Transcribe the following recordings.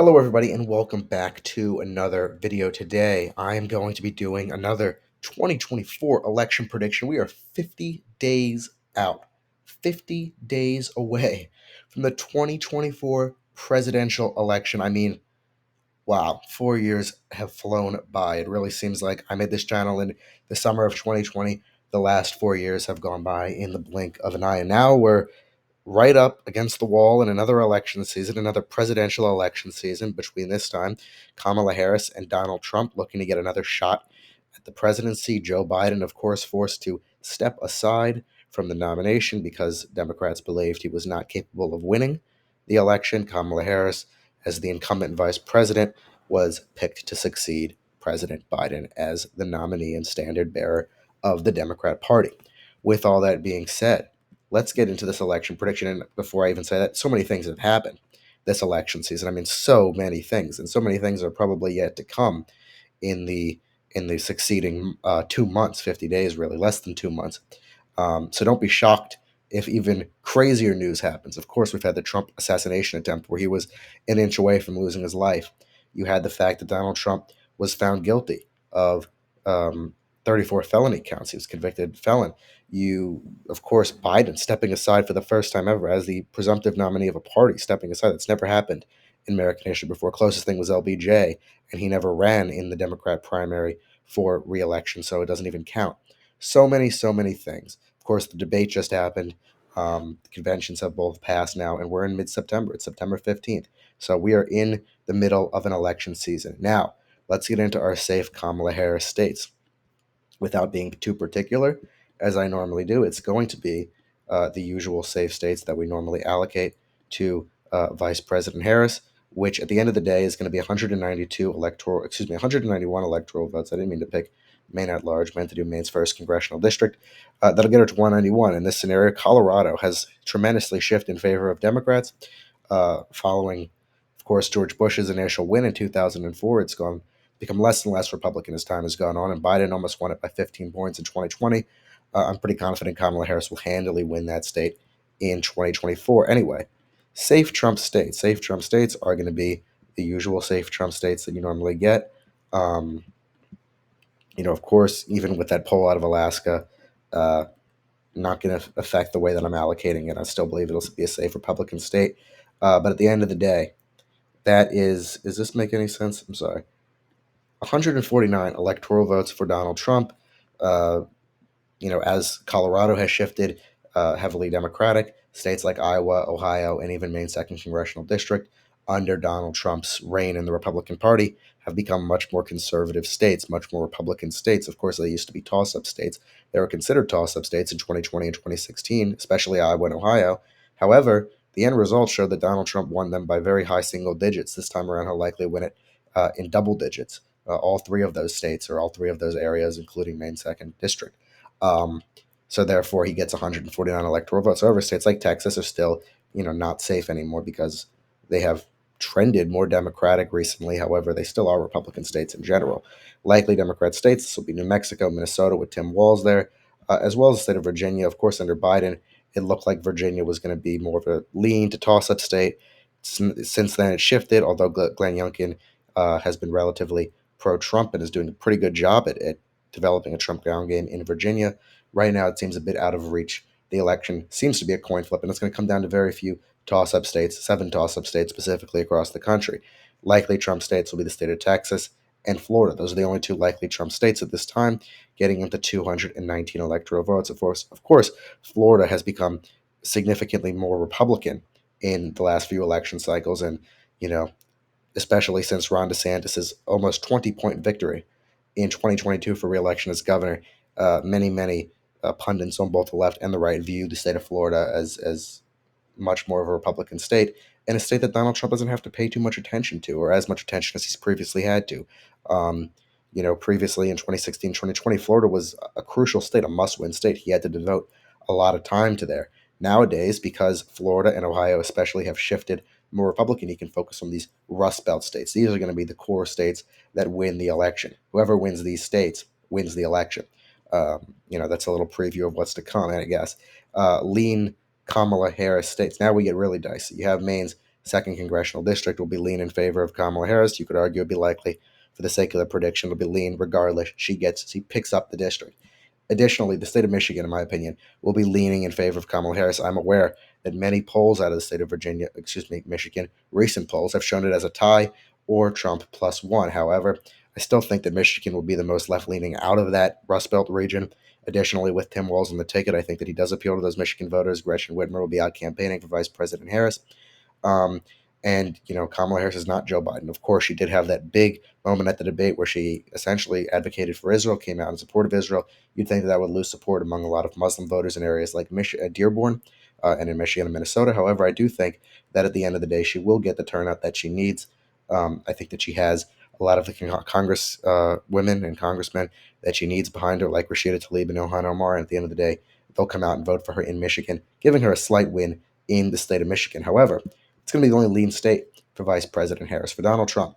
Hello, everybody, and welcome back to another video. Today, I am going to be doing another 2024 election prediction. We are 50 days out, 50 days away from the 2024 presidential election. I mean, wow, 4 years have flown by. It really seems like I made this channel in the summer of 2020. The last 4 years have gone by in the blink of an eye, and now we're right up against the wall in another election season, another presidential election season between this time Kamala Harris and Donald Trump looking to get another shot at the presidency. Joe Biden, of course, forced to step aside from the nomination because Democrats believed he was not capable of winning the election. Kamala Harris, as the incumbent vice president, was picked to succeed President Biden as the nominee and standard bearer of the Democrat Party. With all that being said, let's get into this election prediction. And before I even say that, so many things have happened this election season. I mean, so many things, and so many things are probably yet to come in the succeeding 2 months, 50 days, really less than 2 months. So don't be shocked if even crazier news happens. Of course, we've had the Trump assassination attempt where he was an inch away from losing his life. You had the fact that Donald Trump was found guilty of um, 34 felony counts. He was convicted felon. You, of course, Biden stepping aside for the first time ever as the presumptive nominee of a party, stepping aside. That's never happened in American history before. Closest thing was LBJ, and he never ran in the Democrat primary for re-election, so it doesn't even count. So many things. Of course, the debate just happened. The conventions have both passed now, and we're in mid-September. It's September 15th. So we are in the middle of an election season. Now, let's get into our safe Kamala Harris states. Without being too particular, as I normally do, it's going to be the usual safe states that we normally allocate to Vice President Harris, which at the end of the day is going to be 191 electoral votes. I didn't mean to pick Maine at large, meant to do Maine's first congressional district. That'll get her to 191. In this scenario, Colorado has tremendously shifted in favor of Democrats. Following, of course, George Bush's initial win in 2004, it's become less and less Republican as time has gone on, and Biden almost won it by 15 points in 2020. I'm pretty confident Kamala Harris will handily win that state in 2024. Anyway, safe Trump states. Safe Trump states are going to be the usual safe Trump states that you normally get. Um, of course, even with that poll out of Alaska, uh, not going to affect the way that I'm allocating it. I still believe it'll be a safe Republican state. But at the end of the day, that is this make any sense? I'm sorry. 149 electoral votes for Donald Trump. Uh, as Colorado has shifted heavily Democratic, states like Iowa, Ohio, and even Maine's second congressional district under Donald Trump's reign in the Republican Party have become much more conservative states, much more Republican states. Of course, they used to be toss-up states. They were considered toss-up states in 2020 and 2016, especially Iowa and Ohio. However, the end result showed that Donald Trump won them by very high single digits. This time around, he'll likely win it in double digits. All three of those states, or all three of those areas, including Maine's second district. Um, so therefore, he gets 149 electoral votes. However, states like Texas are still, not safe anymore because they have trended more Democratic recently. However, they still are Republican states in general. Likely Democrat states. This will be New Mexico, Minnesota with Tim Walz there, as well as the state of Virginia. Of course, under Biden, it looked like Virginia was going to be more of a lean to toss-up state. Since then, it shifted. Although Glenn Youngkin has been relatively pro-Trump and is doing a pretty good job at developing a Trump ground game in Virginia. Right now, it seems a bit out of reach. The election seems to be a coin flip, and it's going to come down to very few toss-up states, 7 toss-up states specifically across the country. Likely Trump states will be the state of Texas and Florida. Those are the only two likely Trump states at this time, getting into 219 electoral votes. Of course, Florida has become significantly more Republican in the last few election cycles, and you know, especially since Ron DeSantis' almost 20-point victory in 2022 for re-election as governor. Many pundits on both the left and the right view the state of Florida as much more of a Republican state, and a state that Donald Trump doesn't have to pay too much attention to, or as much attention as he's previously had to. Um, previously in 2016, 2020, Florida was a crucial state, a must-win state. He had to devote a lot of time to there. Nowadays, because Florida and Ohio especially have shifted more Republican, he can focus on these Rust Belt states. These are going to be the core states that win the election. Whoever wins these states wins the election. That's a little preview of what's to come, I guess. Lean Kamala Harris states. Now we get really dicey. You have Maine's 2nd congressional district will be lean in favor of Kamala Harris. You could argue it'd be likely, for the sake of the prediction, it'll be lean regardless. She picks up the district. Additionally, the state of Michigan, in my opinion, will be leaning in favor of Kamala Harris. I'm aware that many polls out of the state of Michigan, recent polls have shown it as a tie or Trump +1. However, I still think that Michigan will be the most left-leaning out of that Rust Belt region. Additionally, with Tim Walz on the ticket, I think that he does appeal to those Michigan voters. Gretchen Whitmer will be out campaigning for Vice President Harris. Um, and, Kamala Harris is not Joe Biden. Of course, she did have that big moment at the debate where she essentially advocated for Israel, came out in support of Israel. You'd think that that would lose support among a lot of Muslim voters in areas like Dearborn and in Michigan and Minnesota. However, I do think that at the end of the day, she will get the turnout that she needs. I think that she has a lot of the Congress women and congressmen that she needs behind her, like Rashida Tlaib and Ilhan Omar. And at the end of the day, they'll come out and vote for her in Michigan, giving her a slight win in the state of Michigan. However, it's going to be the only lean state for Vice President Harris. For Donald Trump,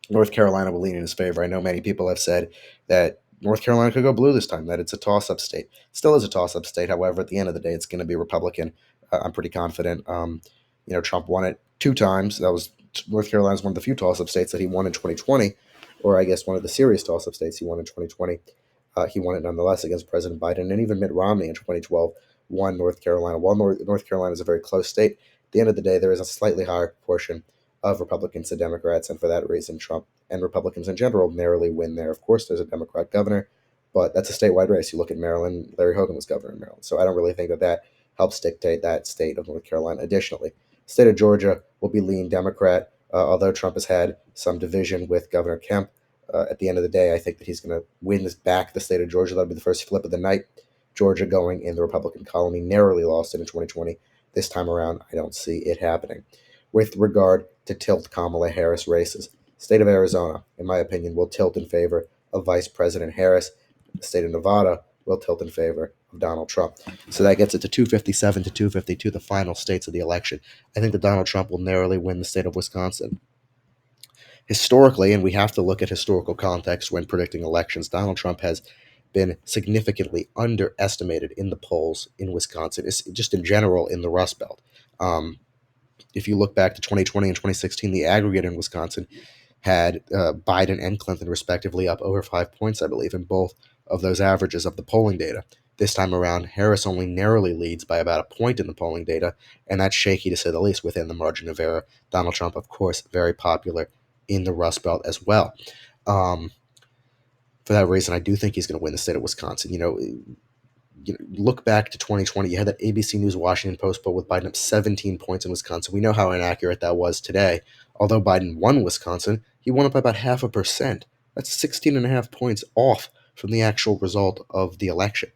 North Carolina will lean in his favor. I know many people have said that North Carolina could go blue this time, that it's a toss up state. Still is a toss up state. However, at the end of the day, it's going to be Republican. I'm pretty confident. Trump won it 2 times. That was North Carolina is one of the few toss up states that he won in 2020, or I guess one of the serious toss up states he won in 2020. He won it nonetheless against President Biden, and even Mitt Romney in 2012 won North Carolina. While North Carolina is a very close state, at the end of the day, there is a slightly higher proportion of Republicans to Democrats, and for that reason, Trump and Republicans in general narrowly win there. Of course, there's a Democrat governor, but that's a statewide race. You look at Maryland, Larry Hogan was governor in Maryland, so I don't really think that that helps dictate that state of North Carolina. Additionally, the state of Georgia will be lean Democrat, although Trump has had some division with Governor Kemp. At the end of the day, I think that he's going to win back the state of Georgia. That'll be the first flip of the night. Georgia going in the Republican colony, narrowly lost it in 2020. This time around, I don't see it happening. With regard to tilt Kamala Harris races, state of Arizona, in my opinion, will tilt in favor of Vice President Harris. The state of Nevada will tilt in favor of Donald Trump. So that gets it to 257 to 252, the final states of the election. I think that Donald Trump will narrowly win the state of Wisconsin. Historically, and we have to look at historical context when predicting elections, Donald Trump has been significantly underestimated in the polls in Wisconsin, just in general in the Rust Belt. If you look back to 2020 and 2016, the aggregate in Wisconsin had Biden and Clinton respectively up over 5 points, I believe, in both of those averages of the polling data. This time around, Harris only narrowly leads by about a point in the polling data, and that's shaky to say the least within the margin of error. Donald Trump, of course, very popular in the Rust Belt as well. For that reason, I do think he's going to win the state of Wisconsin. Look back to 2020, you had that ABC News Washington Post poll with Biden up 17 points in Wisconsin. We know how inaccurate that was today. Although Biden won Wisconsin, he won up by about 0.5%. That's 16.5 points off from the actual result of the election.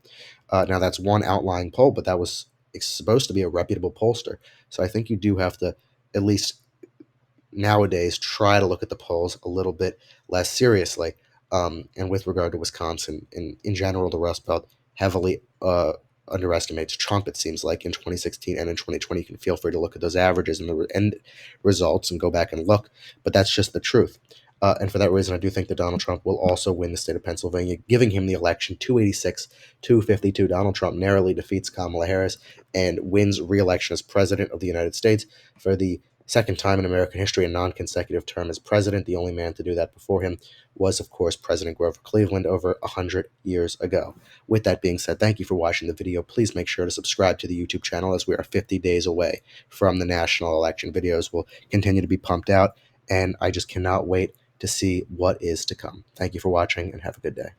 Now, that's one outlying poll, but that was supposed to be a reputable pollster. So I think you do have to, at least nowadays, try to look at the polls a little bit less seriously. And with regard to Wisconsin, in general, the Rust Belt heavily underestimates Trump, it seems like, in 2016 and in 2020. You can feel free to look at those averages and the end results and go back and look, but that's just the truth. And for that reason, I do think that Donald Trump will also win the state of Pennsylvania, giving him the election 286-252. Donald Trump narrowly defeats Kamala Harris and wins re-election as president of the United States for the second time in American history, a non-consecutive term as president. The only man to do that before him was, of course, President Grover Cleveland over 100 years ago. With that being said, thank you for watching the video. Please make sure to subscribe to the YouTube channel as we are 50 days away from the national election. Videos will continue to be pumped out, and I just cannot wait to see what is to come. Thank you for watching, and have a good day.